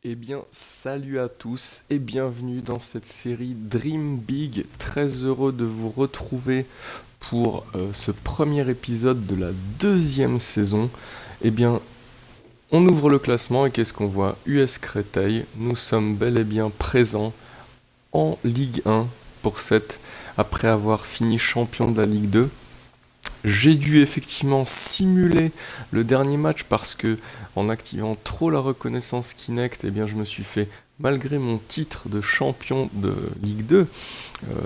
Eh bien, salut à tous et bienvenue dans cette série Dream Big. Très heureux de vous retrouver pour ce premier épisode de la deuxième saison. Eh bien, on ouvre le classement et qu'est-ce qu'on voit? US Créteil, nous sommes bel et bien présents en Ligue 1 pour cette, après avoir fini champion de la Ligue 2. J'ai dû effectivement simuler le dernier match parce que en activant trop la reconnaissance Kinect, eh bien je me suis fait, malgré mon titre de champion de Ligue 2,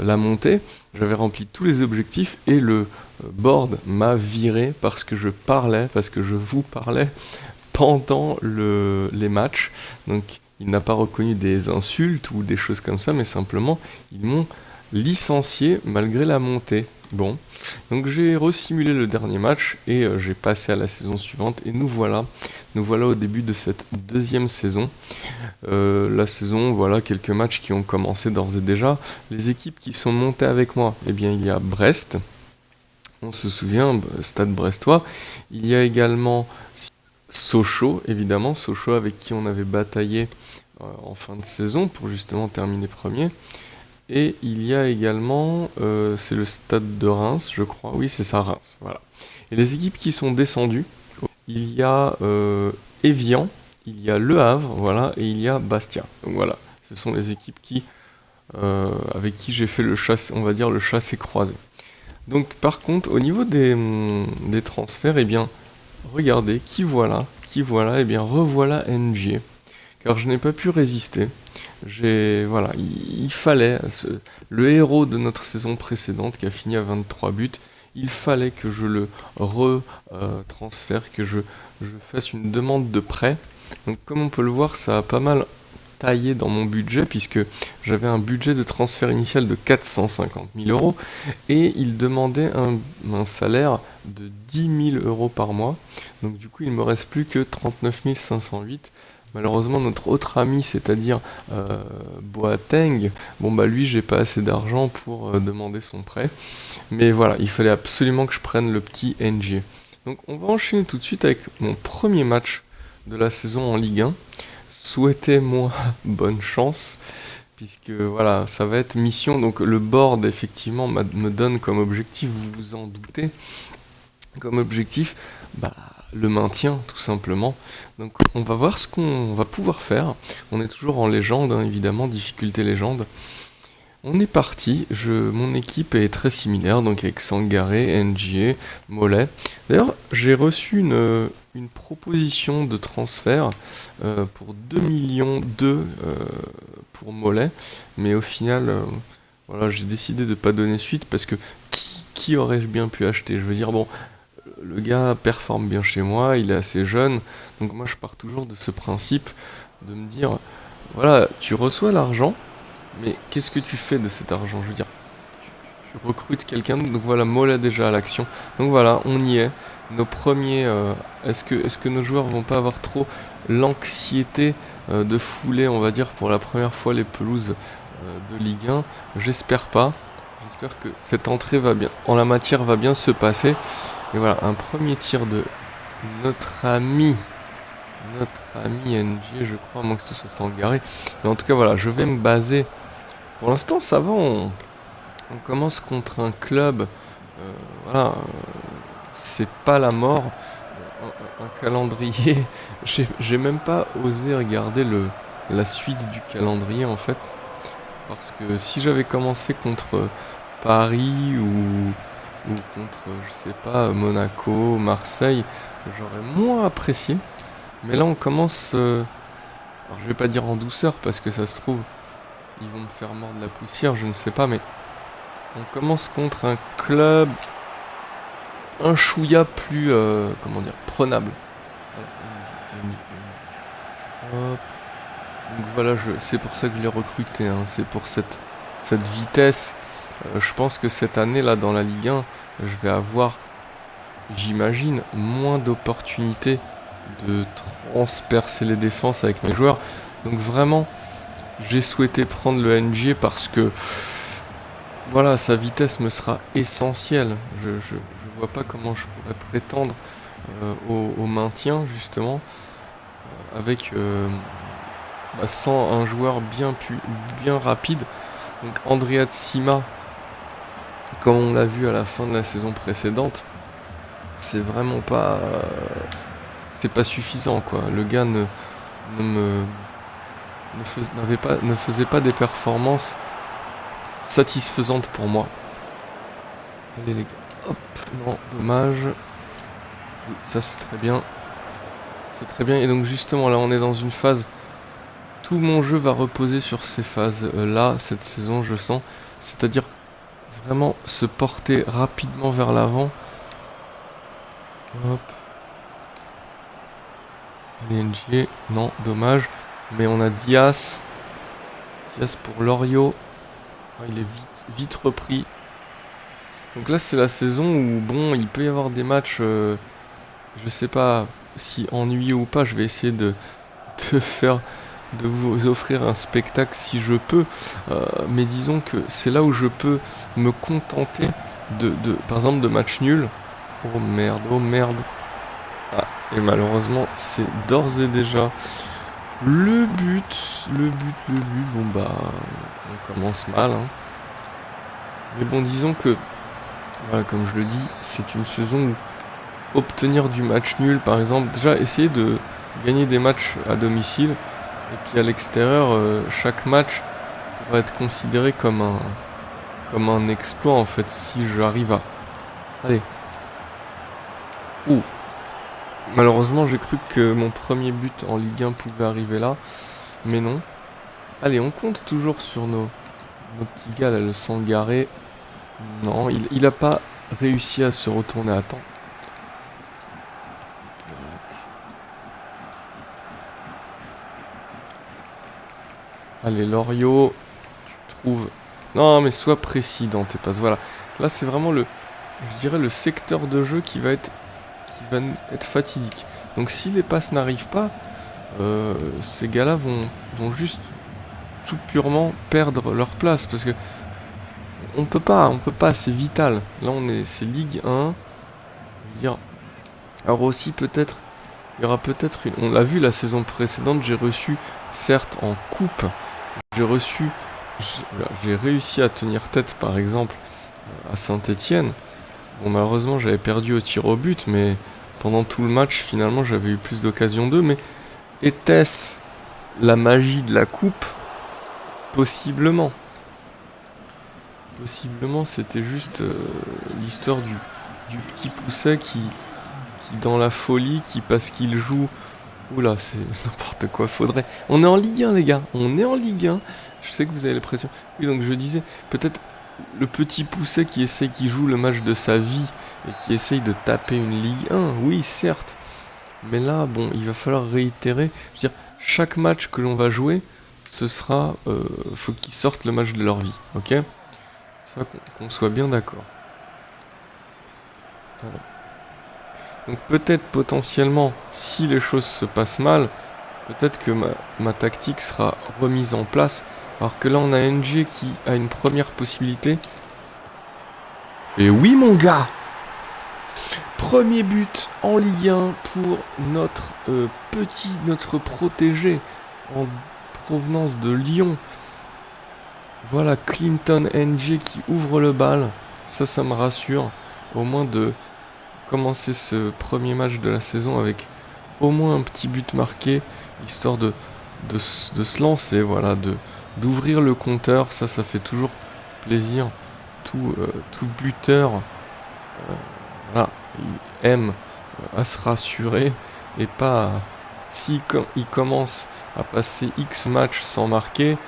la montée. J'avais rempli tous les objectifs et le board m'a viré parce que je parlais, parce que je vous parlais pendant les matchs. Donc il n'a pas reconnu des insultes ou des choses comme ça, mais simplement ils m'ont licencié malgré la montée. Bon, donc j'ai resimulé le dernier match et j'ai passé à la saison suivante et nous voilà au début de cette deuxième saison. La saison, voilà quelques matchs qui ont commencé d'ores et déjà. Les équipes qui sont montées avec moi, eh bien il y a Brest, on se souvient, Stade Brestois. Il y a également Sochaux, évidemment, Sochaux avec qui on avait bataillé en fin de saison pour justement terminer premier. Et il y a également, c'est le Stade de Reims, je crois, oui c'est ça, Reims, voilà. Et les équipes qui sont descendues, il y a Évian, il y a Le Havre, voilà, et il y a Bastia. Donc voilà, ce sont les équipes avec qui j'ai fait le chasse, on va dire le chassé-croisé. Donc par contre, au niveau des transferts, eh bien, regardez, qui voilà, eh bien revoilà NG. Car je n'ai pas pu résister. Voilà, il fallait, le héros de notre saison précédente qui a fini à 23 buts, il fallait que je le retransfère, je fasse une demande de prêt. Donc comme on peut le voir, ça a pas mal taillé dans mon budget puisque j'avais un budget de transfert initial de 450 000 euros et il demandait un salaire de 10 000 euros par mois. Donc du coup, il me reste plus que 39 508. Malheureusement, notre autre ami, c'est-à-dire Boateng, bon bah lui, j'ai pas assez d'argent pour demander son prêt. Mais voilà, il fallait absolument que je prenne le petit NG. Donc on va enchaîner tout de suite avec mon premier match de la saison en Ligue 1. Souhaitez-moi bonne chance, puisque voilà, ça va être mission. Donc le board, effectivement, me donne comme objectif, vous vous en doutez, comme objectif, le maintien tout simplement. Donc on va voir ce qu'on va pouvoir faire. On est toujours en légende, hein, évidemment, difficulté légende. On est parti, mon équipe est très similaire, donc avec Sangaré, NGA, Mollet. D'ailleurs, j'ai reçu une proposition de transfert pour 2 millions pour Mollet, mais au final, voilà, j'ai décidé de pas donner suite parce que qui aurais-je bien pu acheter? Je veux dire, bon, le gars performe bien chez moi, il est assez jeune, donc moi je pars toujours de ce principe de me dire, voilà, tu reçois l'argent, mais qu'est-ce que tu fais de cet argent? Je veux dire, tu recrutes quelqu'un, donc voilà, Mola déjà à l'action. Donc voilà, on y est. Nos premiers, est-ce que nos joueurs vont pas avoir trop l'anxiété de fouler, on va dire, pour la première fois les pelouses de Ligue 1? J'espère pas. J'espère que cette entrée va bien, en la matière va bien se passer. Et voilà, un premier tir de notre ami NG, je crois, à moins que ce soit Sangaré. Mais en tout cas, voilà, je vais me baser. Pour l'instant, ça va, on commence contre un club. Voilà, c'est pas la mort. Un calendrier. J'ai même pas osé regarder la suite du calendrier en fait. Parce que si j'avais commencé contre Paris ou contre, je sais pas, Monaco, Marseille, j'aurais moins apprécié. Mais là, on commence. Alors, je vais pas dire en douceur parce que ça se trouve, ils vont me faire mordre la poussière, je ne sais pas, mais on commence contre un club un chouïa plus, comment dire, prenable. Hop. Donc voilà, c'est pour ça que je l'ai recruté, hein, c'est pour cette vitesse. Je pense que cette année, là, dans la Ligue 1, je vais avoir, j'imagine, moins d'opportunités de transpercer les défenses avec mes joueurs. Donc vraiment, j'ai souhaité prendre le NG parce que voilà, sa vitesse me sera essentielle. Je vois pas comment je pourrais prétendre au maintien justement avec sans un joueur bien rapide. Donc Andrea Tsima, comme on l'a vu à la fin de la saison précédente, c'est vraiment pas... c'est pas suffisant, quoi. Le gars ne faisait pas des performances satisfaisantes pour moi. Allez les gars, hop, non, dommage. Oui, ça c'est très bien. C'est très bien, et donc justement là on est dans une phase... Tout mon jeu va reposer sur ces phases-là, cette saison je sens. C'est-à-dire vraiment se porter rapidement vers l'avant. Hop. Allez NG, non, dommage. Mais on a Diaz. Diaz pour Loriot. Ah, il est vite repris. Donc là c'est la saison où bon, il peut y avoir des matchs, je sais pas si ennuyeux ou pas, je vais essayer de vous offrir un spectacle si je peux, mais disons que c'est là où je peux me contenter par exemple de matchs nuls. Oh merde. Ah, et malheureusement c'est d'ores et déjà le but. Bon bah on commence mal, hein. Mais bon, disons que voilà, comme je le dis, c'est une saison où obtenir du match nul, par exemple, déjà essayer de gagner des matchs à domicile, et puis à l'extérieur, chaque match pourrait être considéré comme un exploit en fait, si j'arrive à... Allez. Ouh. Malheureusement, j'ai cru que mon premier but en Ligue 1 pouvait arriver là, mais non. Allez, on compte toujours sur nos petits gars là, le Sangaré. Non, il a pas réussi à se retourner à temps. Allez, Loriot, tu trouves... Non, mais sois précis dans tes passes. Voilà. Là, c'est vraiment je dirais, le secteur de jeu qui va être fatidique. Donc, si les passes n'arrivent pas, ces gars-là vont juste tout purement perdre leur place. Parce que on peut pas, c'est vital. Là, c'est Ligue 1. Je veux dire... Alors aussi, peut-être... Il y aura peut-être une... On l'a vu la saison précédente, j'ai reçu, certes en coupe, j'ai réussi à tenir tête par exemple à Saint-Étienne. Bon, malheureusement j'avais perdu au tir au but, mais pendant tout le match finalement j'avais eu plus d'occasions d'eux. Mais était-ce la magie de la coupe? Possiblement. Possiblement c'était juste l'histoire du petit Pousset qui dans la folie, parce qu'il joue... Oula, c'est n'importe quoi, faudrait... On est en Ligue 1 les gars, on est en Ligue 1. Je sais que vous avez l'impression... Oui, donc je disais, peut-être le petit Pousset qui joue le match de sa vie et qui essaye de taper une Ligue 1, oui certes. Mais là, bon, il va falloir réitérer. Je veux dire, chaque match que l'on va jouer, ce sera... faut qu'ils sortent le match de leur vie, ok? Ça, qu'on soit bien d'accord. Voilà. Donc peut-être potentiellement, si les choses se passent mal, peut-être que ma tactique sera remise en place. Alors que là on a NG qui a une première possibilité. Et oui mon gars! Premier but en Ligue 1 pour notre notre protégé en provenance de Lyon. Voilà Clinton NG qui ouvre le bal. Ça me rassure. Au moins de commencer ce premier match de la saison avec au moins un petit but marqué, histoire de se lancer, voilà, d'ouvrir le compteur. Ça fait toujours plaisir. Tout buteur, voilà, il aime à se rassurer et pas si il commence à passer X matchs sans marquer,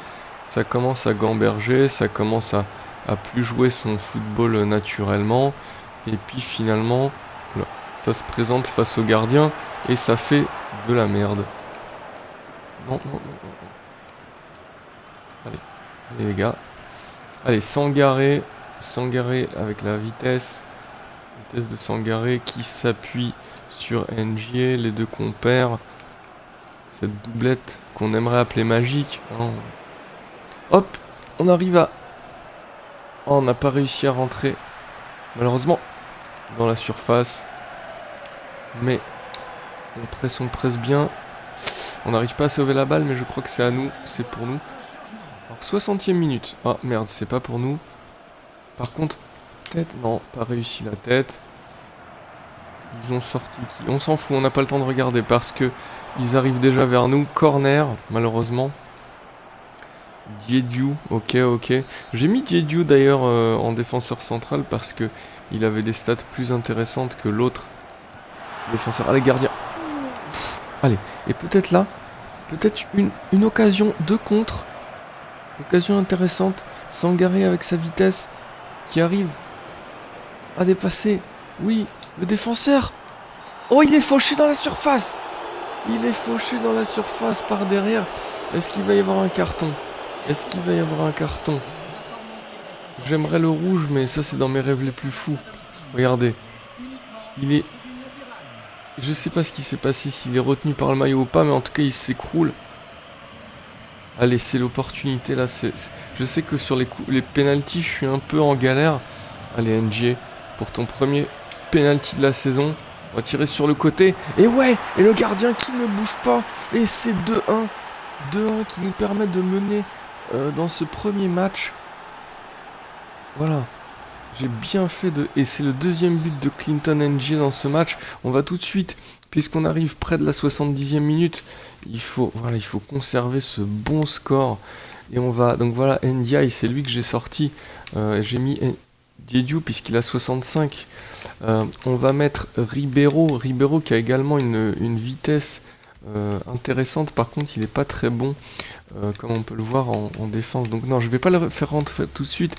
ça commence à gamberger, ça commence à plus jouer son football naturellement, et puis finalement ça se présente face au gardien et ça fait de la merde. Non. Allez les gars. Allez, Sangaré avec la vitesse de Sangaré qui s'appuie sur NG, les deux compères. Cette doublette qu'on aimerait appeler magique. Hein. Hop, on arrive à... Oh, on n'a pas réussi à rentrer, malheureusement, dans la surface. Mais on presse bien. On n'arrive pas à sauver la balle, mais je crois que c'est à nous. C'est pour nous. Alors, 60e minute. Ah, merde, c'est pas pour nous. Par contre, tête, non, pas réussi la tête. Ils ont sorti qui? On s'en fout, on n'a pas le temps de regarder parce que ils arrivent déjà vers nous. Corner, malheureusement. Diédiou, ok. J'ai mis Diédiou d'ailleurs en défenseur central parce que il avait des stats plus intéressantes que l'autre défenseur. Allez, gardien. Allez, et peut-être là, peut-être une occasion de contre. Occasion intéressante. Sangaré avec sa vitesse qui arrive à dépasser. Oui, le défenseur. Oh, il est fauché dans la surface. Il est fauché dans la surface par derrière. Est-ce qu'il va y avoir un carton? Est-ce qu'il va y avoir un carton? J'aimerais le rouge, mais ça c'est dans mes rêves les plus fous. Regardez. Il est... Je sais pas ce qui s'est passé, s'il est retenu par le maillot ou pas, mais en tout cas il s'écroule. Allez, c'est l'opportunité là. Je sais que sur les pénaltys, je suis un peu en galère. Allez, NJ, pour ton premier pénalty de la saison. On va tirer sur le côté. Et ouais, et le gardien qui ne bouge pas. Et c'est 2-1. 2-1 qui nous permet de mener dans ce premier match. Voilà. J'ai bien fait de... Et c'est le deuxième but de Clinton NJ dans ce match. On va tout de suite, puisqu'on arrive près de la 70e minute, il faut conserver ce bon score. Et on va... Donc voilà, Ndiaye, c'est lui que j'ai sorti. J'ai mis Diédiou puisqu'il a 65. On va mettre Ribeiro qui a également une vitesse intéressante. Par contre, il n'est pas très bon, comme on peut le voir en défense. Donc non, je vais pas le faire rentrer tout de suite.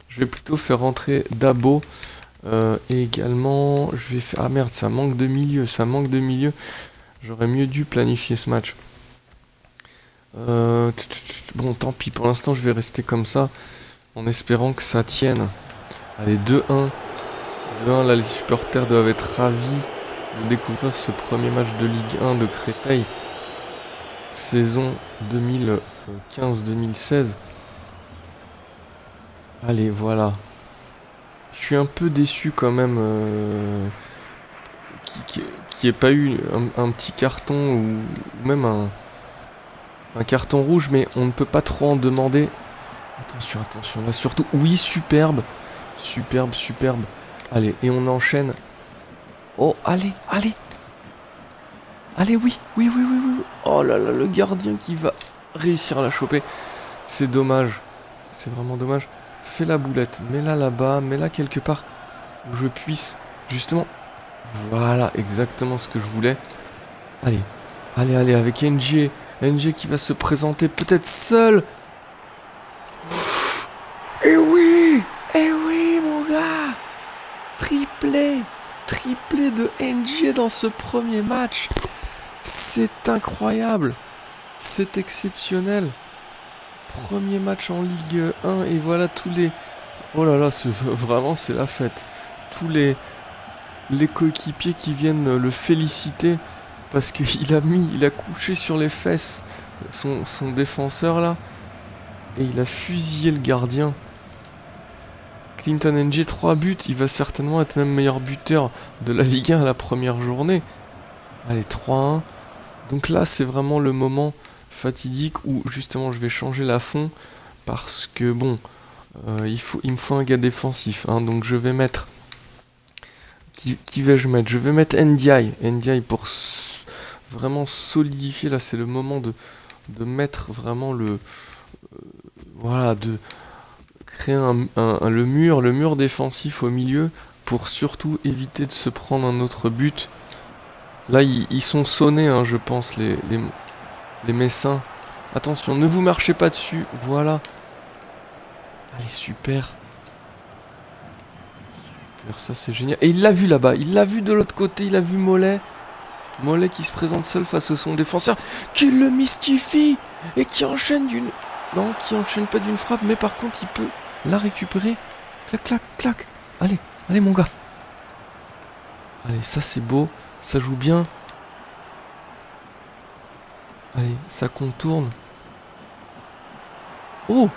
Je vais plutôt faire rentrer Dabo. Et également, je vais faire... Ah merde, ça manque de milieu. J'aurais mieux dû planifier ce match. Bon, tant pis. Pour l'instant, je vais rester comme ça, en espérant que ça tienne. Allez, 2-1. 2-1, là, les supporters doivent être ravis de découvrir ce premier match de Ligue 1 de Créteil. Saison 2015-2016. Allez, voilà. Je suis un peu déçu quand même qu'il n'y ait pas eu un petit carton ou même un carton rouge, mais on ne peut pas trop en demander. Attention, là surtout. Oui, superbe. Allez, et on enchaîne. Oh, allez. Allez, oui. Oh là là, le gardien qui va réussir à la choper. C'est dommage. C'est vraiment dommage. Fais la boulette, mets-la là-bas, mets-la quelque part où je puisse, justement. Voilà, exactement ce que je voulais. Allez, avec NJ qui va se présenter peut-être seul. Eh oui, mon gars. Triplé de NJ dans ce premier match. C'est incroyable, c'est exceptionnel. Premier match en Ligue 1 et voilà tous les... Oh là là, vraiment c'est la fête. Tous les coéquipiers qui viennent le féliciter parce qu'il a couché sur les fesses son défenseur là et il a fusillé le gardien. Clinton NJ 3 buts, il va certainement être même meilleur buteur de la Ligue 1 à la première journée. Allez, 3-1. Donc là c'est vraiment le moment fatidique où justement je vais changer la fond parce que bon il me faut un gars défensif donc je vais mettre qui vais-je mettre? Je vais mettre Ndiaye pour vraiment solidifier. Là c'est le moment de mettre vraiment le voilà, de créer le mur défensif au milieu pour surtout éviter de se prendre un autre but. Là ils sont sonnés je pense les Messins. Attention, ne vous marchez pas dessus. Voilà. Allez, super, ça c'est génial. Et il l'a vu là-bas. Il l'a vu de l'autre côté. Il a vu Mollet qui se présente seul face à son défenseur. Qui le mystifie. Et qui enchaîne d'une... Non, qui enchaîne pas d'une frappe. Mais par contre, il peut la récupérer. Clac. Allez, mon gars. Allez, ça c'est beau. Ça joue bien. Allez, ça contourne. Oh!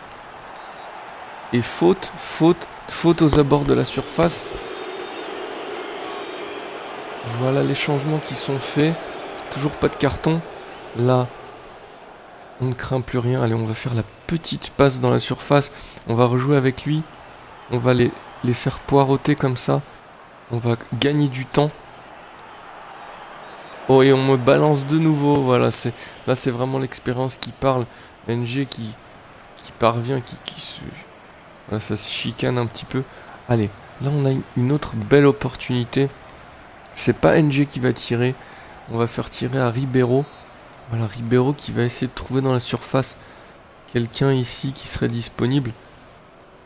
Et faute aux abords de la surface. Voilà les changements qui sont faits. Toujours pas de carton. Là, On ne craint plus rien. Allez, on va faire la petite passe dans la surface. On va rejouer avec lui. On va les faire poireauter comme ça. On va gagner du temps. Oh, et on me balance de nouveau. Voilà, là, c'est vraiment l'expérience qui parle. NG qui parvient, qui se... Voilà, ça se chicane un petit peu. Allez, là, on a une autre belle opportunité. C'est pas NG qui va tirer. On va faire tirer à Ribeiro. Voilà, Ribeiro qui va essayer de trouver dans la surface quelqu'un ici qui serait disponible.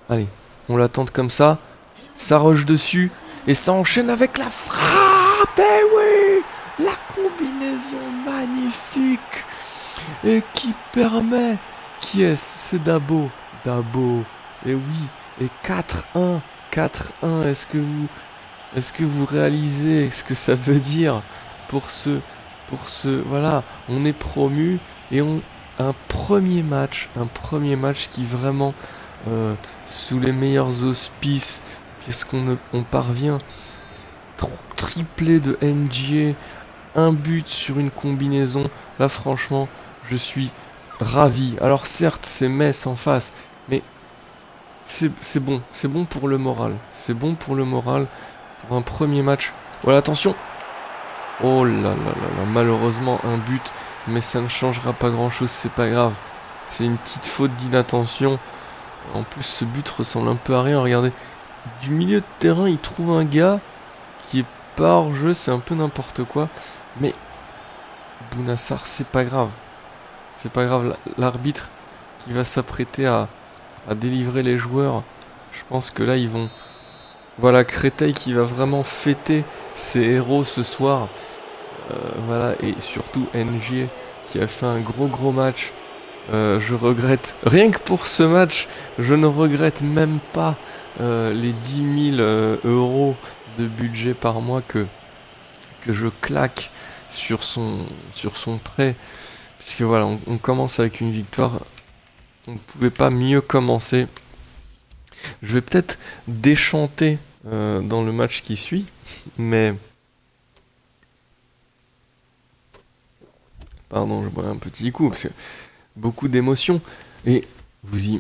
Allez, on l'attend comme ça. Ça roche dessus. Et ça enchaîne avec la frappe. Eh oui, la combinaison magnifique. Et qui permet... Qui est-ce? C'est Dabo. Dabo. Et oui. Et 4-1. 4-1. Est-ce que vous réalisez ce que ça veut dire pour ce... Voilà, on est promu et un premier match qui vraiment sous les meilleurs auspices, puisqu'on parvient triplé de NGA, un but sur une combinaison. Là, franchement, je suis ravi. Alors certes, c'est Metz en face, mais c'est bon pour le moral. C'est bon pour le moral pour un premier match. Voilà, attention. Oh là, malheureusement un but, mais ça ne changera pas grand chose, c'est pas grave. C'est une petite faute d'inattention. En plus, ce but ressemble un peu à rien, regardez. Du milieu de terrain, il trouve un gars qui est pas hors jeu, c'est un peu n'importe quoi. Mais Bounassar, c'est pas grave. C'est pas grave, l'arbitre qui va s'apprêter à délivrer les joueurs, je pense que là ils vont... Voilà, Créteil qui va vraiment fêter ses héros ce soir. Voilà, et surtout NG qui a fait un gros match. Je regrette, rien que pour ce match, je ne regrette même pas les 10 000 euros de budget par mois que je claque sur son prêt. Puisque voilà, on commence avec une victoire. On ne pouvait pas mieux commencer. Je vais peut-être déchanter dans le match qui suit, mais... Pardon, je bois un petit coup, parce que beaucoup d'émotions. Et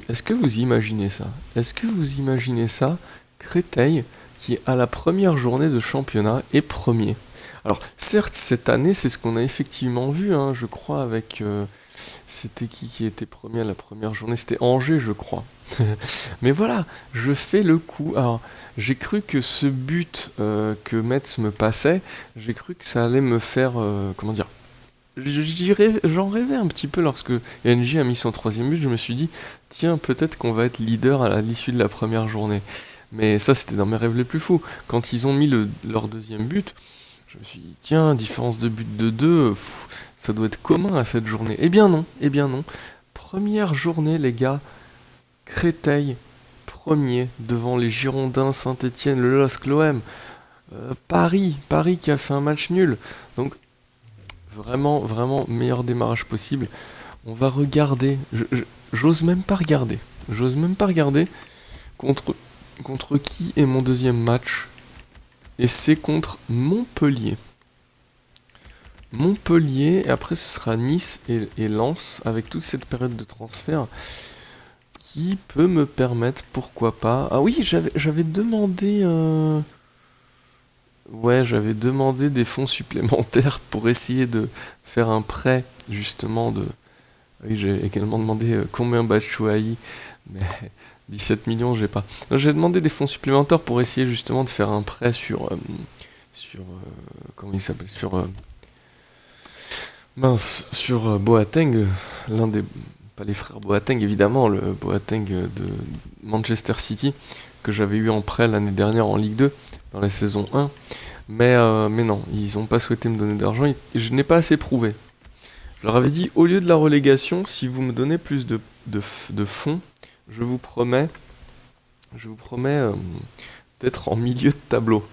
est-ce que vous imaginez ça? Est-ce que vous imaginez ça? Créteil, qui à la première journée de championnat est premier. Alors certes, cette année, c'est ce qu'on a effectivement vu, hein, je crois, avec... c'était qui était premier à la première journée? C'était Angers, je crois. Mais voilà, je fais le coup. Alors, j'ai cru que ce but que Metz me passait, j'ai cru que ça allait me faire... comment dire? J'en rêvais un petit peu lorsque NJ a mis son troisième but. Je me suis dit, tiens, peut-être qu'on va être leader à l'issue de la première journée. Mais ça, c'était dans mes rêves les plus fous. Quand ils ont mis leur deuxième but, je me suis dit, tiens, différence de but de 2, ça doit être commun à cette journée. Eh bien non. Première journée, les gars, Créteil, premier, devant les Girondins, Saint-Etienne, le LOSC, l'OM, Paris qui a fait un match nul. Donc, vraiment meilleur démarrage possible. On va regarder. J'ose même pas regarder. Contre qui est mon deuxième match. Et c'est contre Montpellier. Et après ce sera Nice et Lens, avec toute cette période de transfert qui peut me permettre, pourquoi pas... Ah oui, j'avais demandé... Ouais, j'avais demandé des fonds supplémentaires pour essayer de faire un prêt, justement, de... Oui, j'ai également demandé combien Batshuayi, mais 17 millions, j'ai pas. J'ai demandé des fonds supplémentaires pour essayer, justement, de faire un prêt sur comment il s'appelle? Sur Boateng, l'un des... Pas les frères Boateng, évidemment, le Boateng de Manchester City, que j'avais eu en prêt l'année dernière en Ligue 2, dans la saison 1. Mais non, ils n'ont pas souhaité me donner d'argent, je n'ai pas assez prouvé. Je leur avais dit, au lieu de la relégation, si vous me donnez plus de fonds, je vous promets d'être en milieu de tableau.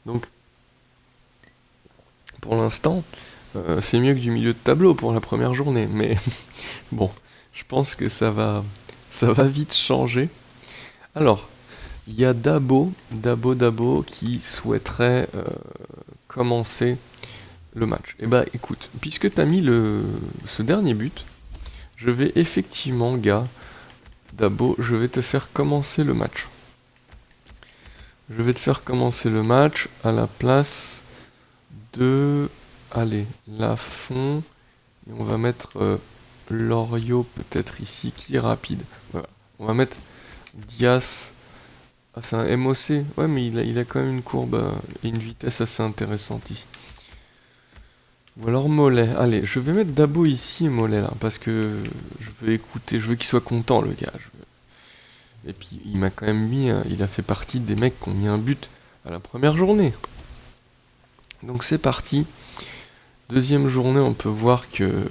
Donc, pour l'instant, c'est mieux que du milieu de tableau pour la première journée, mais bon, je pense que ça va vite changer. Alors, il y a Dabo qui souhaiterait commencer le match. Eh bah écoute, puisque tu as mis ce dernier but, Je vais effectivement, gars, Dabo, je vais te faire commencer le match. Je vais te faire commencer le match à la place de... Allez, Lafont. Et on va mettre Loriot peut-être ici, qui est rapide. Voilà. On va mettre Dias. Ah, c'est un MOC. Ouais, mais il a quand même une courbe et une vitesse assez intéressante ici. Ou alors Mollet. Allez, je vais mettre Dabo ici et Mollet là, parce que je veux écouter, je veux qu'il soit content le gars. Et puis il m'a quand même mis, il a fait partie des mecs qui ont mis un but à la première journée. Donc c'est parti. Deuxième journée, on peut voir que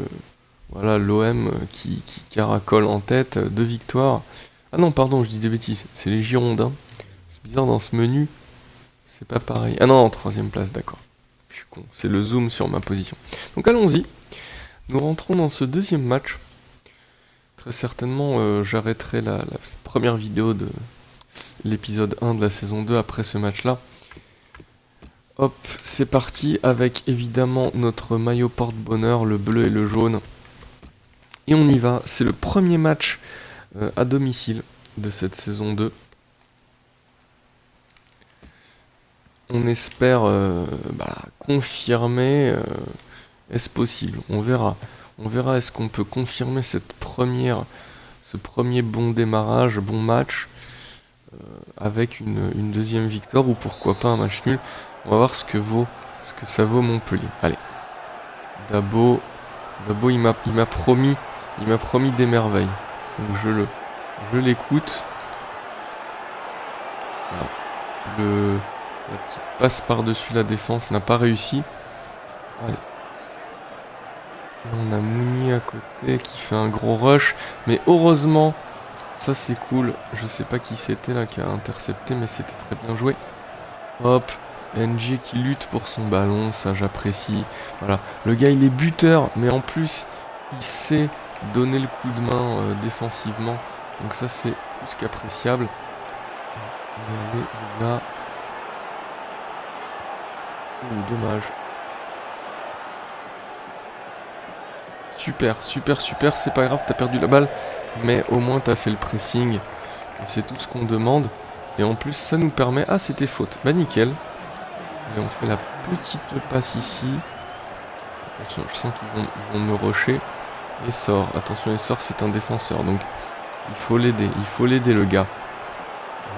voilà l'OM qui caracole en tête, 2 victoires. Ah non, pardon, je dis des bêtises, c'est les Girondins. C'est bizarre dans ce menu, c'est pas pareil. Ah non, 3ème place, d'accord. Je suis con, c'est le zoom sur ma position. Donc allons-y, nous rentrons dans ce deuxième match. Très certainement, j'arrêterai la première vidéo de l'épisode 1 de la saison 2 après ce match-là. Hop, c'est parti avec évidemment notre maillot porte-bonheur, le bleu et le jaune. Et on y va, c'est le premier match à domicile de cette saison 2. On espère confirmer, est-ce possible, on verra. On verra est-ce qu'on peut confirmer ce premier bon démarrage, bon match, avec une deuxième victoire ou pourquoi pas un match nul. On va voir ce que ça vaut Montpellier. Allez, Dabo il m'a promis des merveilles. Donc je l'écoute. Voilà. La petite passe par-dessus la défense n'a pas réussi. Allez. On a Mouni à côté qui fait un gros rush. Mais heureusement, ça c'est cool. Je sais pas qui c'était là qui a intercepté, mais c'était très bien joué. Hop, NG qui lutte pour son ballon, ça j'apprécie. Voilà, le gars il est buteur, mais en plus il sait donner le coup de main défensivement. Donc ça c'est plus qu'appréciable. Allez, les gars. Ouh, dommage. Super, c'est pas grave, t'as perdu la balle, mais au moins t'as fait le pressing, et c'est tout ce qu'on demande, et en plus ça nous permet... Ah, c'était faute, bah nickel. Et on fait la petite passe ici. Attention, je sens qu'ils vont me rusher. Et sort, attention, et sort, c'est un défenseur, donc il faut l'aider le gars.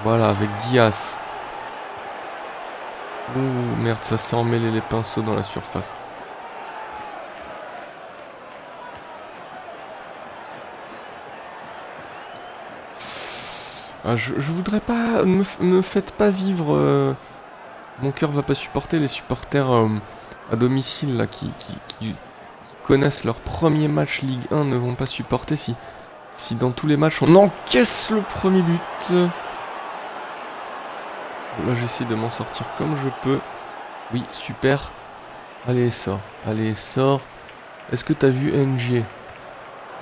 Voilà, avec Dias. Ouh, merde, ça s'est emmêlé les pinceaux dans la surface. Ah, je voudrais pas... Me faites pas vivre... Mon cœur va pas supporter les supporters à domicile là, qui connaissent leur premier match Ligue 1 ne vont pas supporter si dans tous les matchs on encaisse le premier but. Là j'essaie de m'en sortir comme je peux. Oui, super. Allez, sors. Est-ce que t'as vu NG?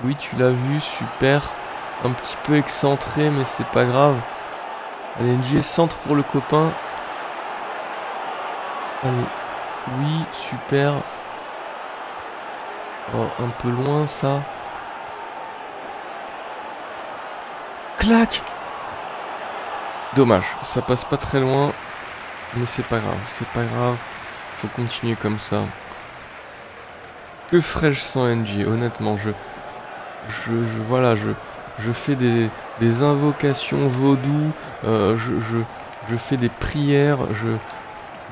Oui, tu l'as vu, super. Un petit peu excentré, mais c'est pas grave. Allez, NG, centre pour le copain. Allez, oui, super. Oh, un peu loin, ça. Clac! Dommage, ça passe pas très loin. Mais c'est pas grave. Faut continuer comme ça. Que ferais-je sans NG? Honnêtement, je fais des invocations vaudou, je fais des prières,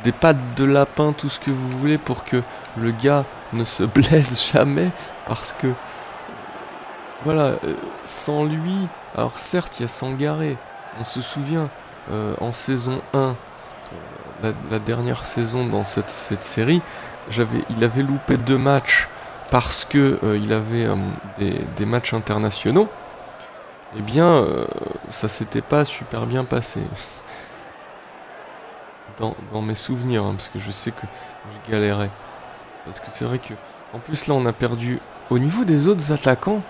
des pattes de lapin, tout ce que vous voulez pour que le gars ne se blesse jamais, parce que voilà, sans lui, alors certes il y a Sangaré, on se souvient en saison 1, la dernière saison dans cette série, il avait loupé 2 matchs parce que il avait des matchs internationaux. Eh bien, ça s'était pas super bien passé. Dans mes souvenirs, parce que je sais que je galérais. Parce que c'est vrai que, en plus là, on a perdu. Au niveau des autres attaquants,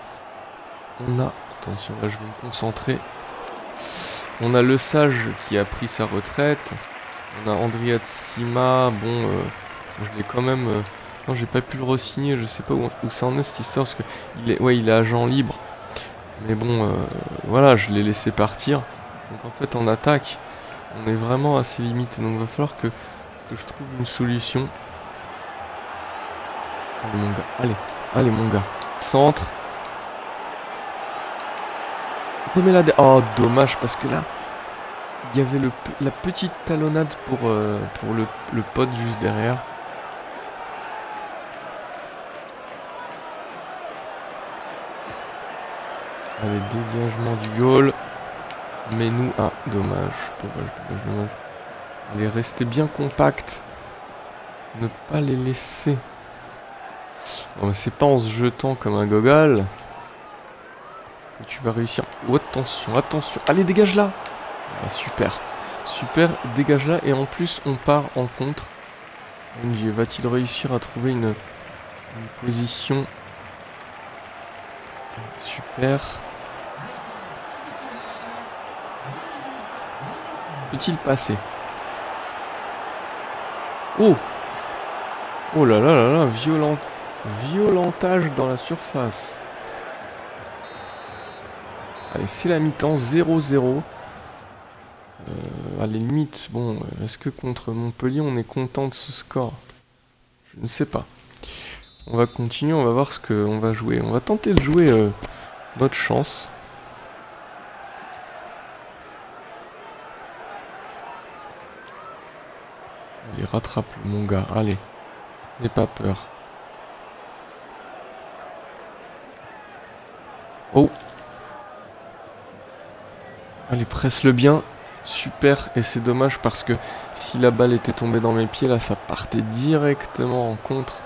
on a... Attention, là, je vais me concentrer. On a Le Sage qui a pris sa retraite. On a Andrea Tsima, bon, je l'ai quand même Non, j'ai pas pu le re-signer, je sais pas où ça en est cette histoire, parce que il est agent libre. Mais bon, voilà, je l'ai laissé partir. Donc en fait, en attaque, on est vraiment assez limité. Donc il va falloir que je trouve une solution. Allez mon gars, allez mon gars. Centre. Remets-la oh, dommage, parce que là, il y avait la petite talonnade pour le pote juste derrière. Allez, dégagement du goal. Mais nous... Ah, dommage. Allez, rester bien compact. Ne pas les laisser. Bon, c'est pas en se jetant comme un gogol que tu vas réussir. Oh, attention. Allez, dégage là. Ah, super, dégage là. Et en plus, on part en contre. NJ, va-t-il réussir à trouver une position? Super. Peut-il passer? Oh là là, violentage dans la surface. Allez, c'est la mi-temps, 0-0. À la limite, bon, est-ce que contre Montpellier, on est content de ce score? Je ne sais pas. On va continuer, on va voir ce qu'on va jouer. On va tenter de jouer notre chance. Allez, rattrape mon gars, allez. N'aie pas peur. Oh. Allez, presse-le bien. Super, et c'est dommage parce que si la balle était tombée dans mes pieds, là, ça partait directement en contre.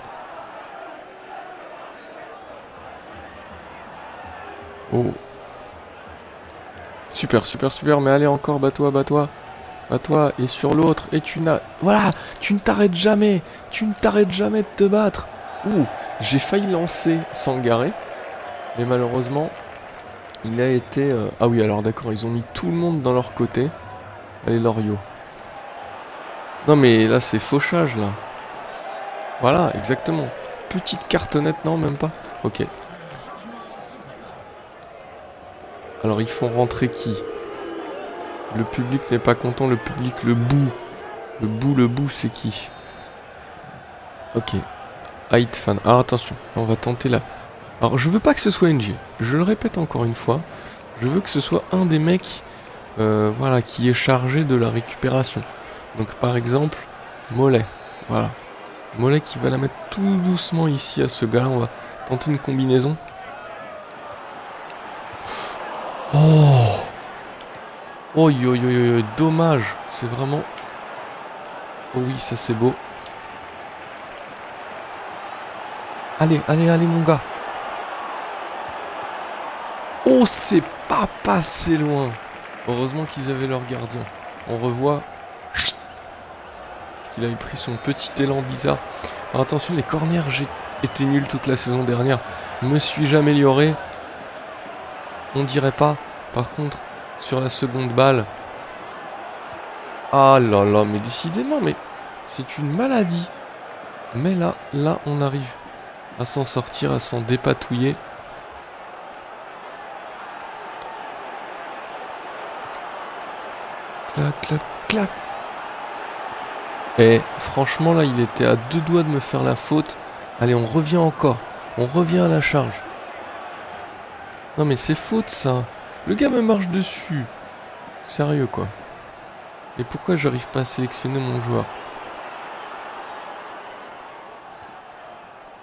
Oh. Super, mais allez encore, bats-toi. Bats-toi, et sur l'autre, et tu n'as... Voilà, tu ne t'arrêtes jamais de te battre. Ouh, j'ai failli lancer sans garer, mais malheureusement, il a été... Ah oui, alors d'accord, ils ont mis tout le monde dans leur côté. Allez, Loriot. Non mais là, c'est fauchage, là. Voilà, exactement. Petite cartonnette, non, même pas. Ok. Alors, ils font rentrer qui? Le public n'est pas content, le public, le bout. Le bout, c'est qui? Ok. Height fan. Alors, attention, on va tenter là. Alors, je veux pas que ce soit NG. Je le répète encore une fois. Je veux que ce soit un des mecs, voilà, qui est chargé de la récupération. Donc, par exemple, Mollet. Voilà. Mollet qui va la mettre tout doucement ici à ce gars-là. On va tenter une combinaison. Oh, dommage. C'est vraiment... Oh oui, ça c'est beau. Allez, mon gars. Oh, c'est pas passé loin. Heureusement qu'ils avaient leur gardien. On revoit... Parce qu'il avait pris son petit élan bizarre. Alors attention, les corners, j'ai été nul toute la saison dernière. Me suis-je amélioré? On dirait pas. Par contre, sur la seconde balle... Ah là là, mais décidément, mais c'est une maladie. Mais là, on arrive à s'en sortir, à s'en dépatouiller. Clac. Et franchement, là, il était à 2 doigts de me faire la faute. Allez, on revient encore. On revient à la charge. Non, mais c'est faute, ça. Le gars me marche dessus. Sérieux, quoi. Et pourquoi j'arrive pas à sélectionner mon joueur?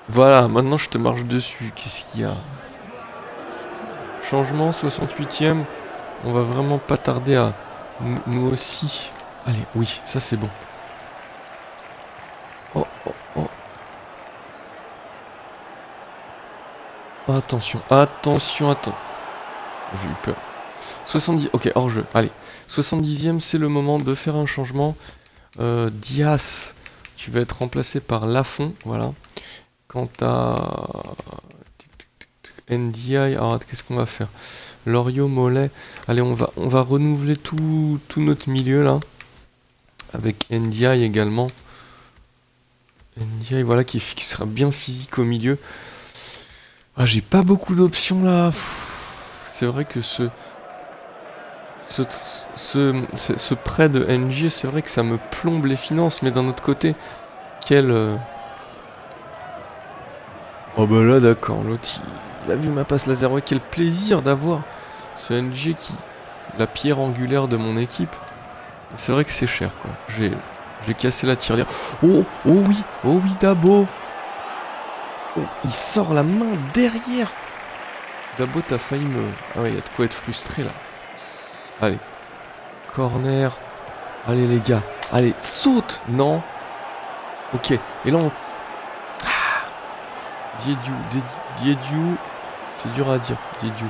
Voilà, maintenant je te marche dessus. Qu'est-ce qu'il y a? Changement, 68ème. On va vraiment pas tarder à... Nous aussi. Allez, oui, ça c'est bon. Oh. Attention. J'ai eu peur. 70... Ok, hors-jeu. Allez. 70ème, c'est le moment de faire un changement. Dias, tu vas être remplacé par Lafont. Voilà. Quant à... NDI, alors qu'est-ce qu'on va faire? Loriot, Mollet. Allez, on va renouveler tout notre milieu là. Avec NDI également. NDI, voilà, qui sera bien physique au milieu. Ah, j'ai pas beaucoup d'options là. C'est vrai que ce prêt de NG, c'est vrai que ça me plombe les finances, mais d'un autre côté, quel... Oh bah là d'accord, l'autre il a vu ma passe laser, ouais, quel plaisir d'avoir ce NG qui... la pierre angulaire de mon équipe. C'est vrai que c'est cher quoi, j'ai cassé la tirelire. Oh oui Dabo. Oh, il sort la main derrière. Dabo, t'as failli me... Ah ouais, y a de quoi être frustré là. Allez, corner. Allez les gars, allez, saute. Non. Ok, et là on... Diediu, c'est dur à dire, Diediu.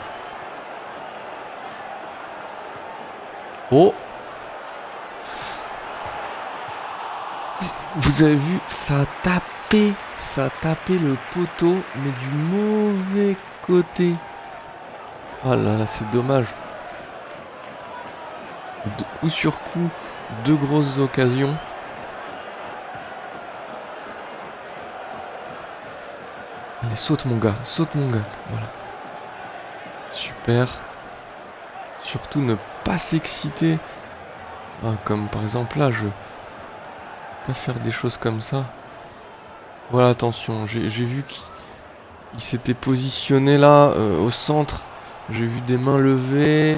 Oh. Vous avez vu, ça a tapé le poteau, mais du mauvais côté. Ah là là, c'est dommage. Coup sur coup, deux grosses occasions. Allez, saute mon gars, voilà. Super. Surtout ne pas s'exciter. Ah, comme par exemple là, je... pas faire des choses comme ça. Voilà, attention, j'ai vu qu'il s'était positionné là, au centre. J'ai vu des mains levées.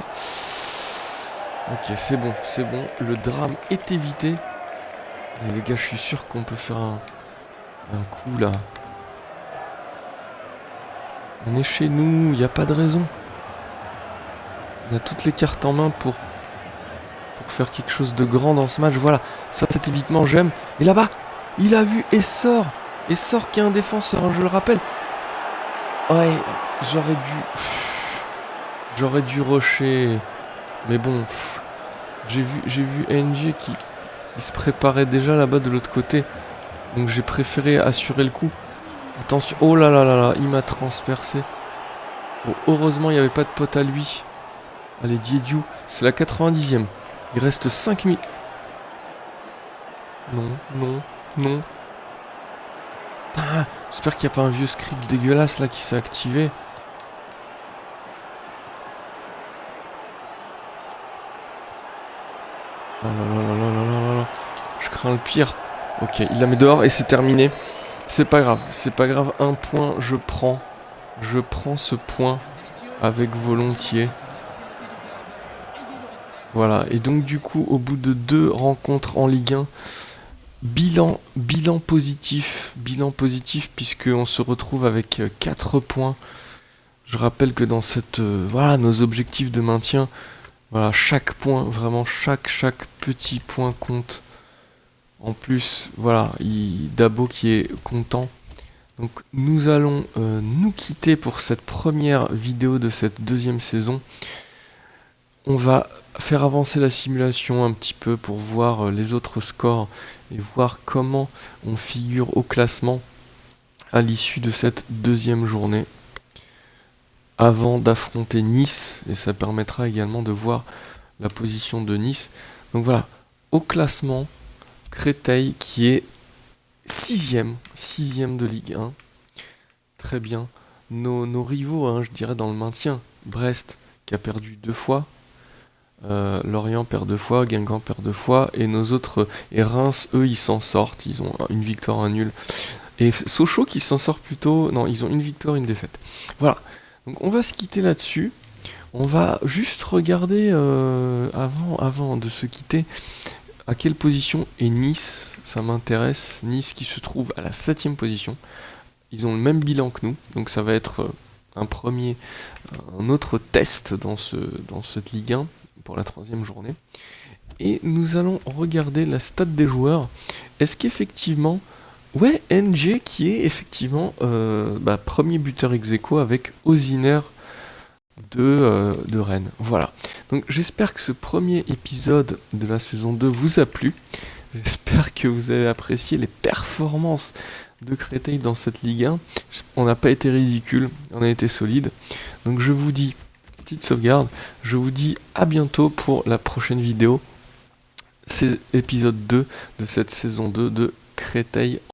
Ok, c'est bon. Le drame est évité. Et les gars, je suis sûr qu'on peut faire un coup là. On est chez nous, il n'y a pas de raison. On a toutes les cartes en main pour faire quelque chose de grand dans ce match. Voilà, ça typiquement j'aime. Et là-bas, il a vu Essor qui est un défenseur, hein, je le rappelle. Ouais, j'aurais dû rusher. Mais bon, j'ai vu NG qui se préparait déjà là-bas de l'autre côté. Donc j'ai préféré assurer le coup. Attention, oh là là là là, il m'a transpercé. Bon, heureusement, il n'y avait pas de pote à lui. Allez, Diediu, c'est la 90e. Il reste 5 minutes. Non. Ah, j'espère qu'il n'y a pas un vieux script dégueulasse là qui s'est activé. Oh là là. Je crains le pire. Ok, il la met dehors et c'est terminé. C'est pas grave. Un point, je prends ce point avec volontiers. Voilà, et donc du coup, au bout de 2 rencontres en Ligue 1, bilan positif puisqu'on se retrouve avec 4 points. Je rappelle que dans cette nos objectifs de maintien, voilà, chaque point, vraiment chaque petit point compte. En plus, voilà, Dabo qui est content. Donc nous allons nous quitter pour cette première vidéo de cette deuxième saison. On va faire avancer la simulation un petit peu pour voir les autres scores et voir comment on figure au classement à l'issue de cette deuxième journée avant d'affronter Nice, et ça permettra également de voir la position de Nice. Donc voilà, au classement, Créteil qui est 6ème de Ligue 1. Très bien. Nos rivaux, hein, je dirais dans le maintien, Brest qui a perdu 2 fois, Lorient perd 2 fois, Guingamp perd 2 fois, et nos autres, et Reims, eux, ils s'en sortent, ils ont une victoire, un nul. Et Sochaux qui s'en sort plutôt, non, ils ont une victoire, une défaite. Voilà, donc on va se quitter là-dessus. On va juste regarder, avant de se quitter, à quelle position est Nice, ça m'intéresse. Nice qui se trouve à la 7ème position. Ils ont le même bilan que nous, donc ça va être un autre test dans cette Ligue 1 pour la 3ème journée. Et nous allons regarder la stat des joueurs. Est-ce qu'effectivement, ouais, NG qui est effectivement premier buteur ex aequo avec Osiner de Rennes. Voilà. Donc j'espère que ce premier épisode de la saison 2 vous a plu. J'espère que vous avez apprécié les performances de Créteil dans cette Ligue 1. On n'a pas été ridicule, on a été solide. Donc je vous dis, petite sauvegarde, je vous dis à bientôt pour la prochaine vidéo. C'est épisode 2 de cette saison 2 de Créteil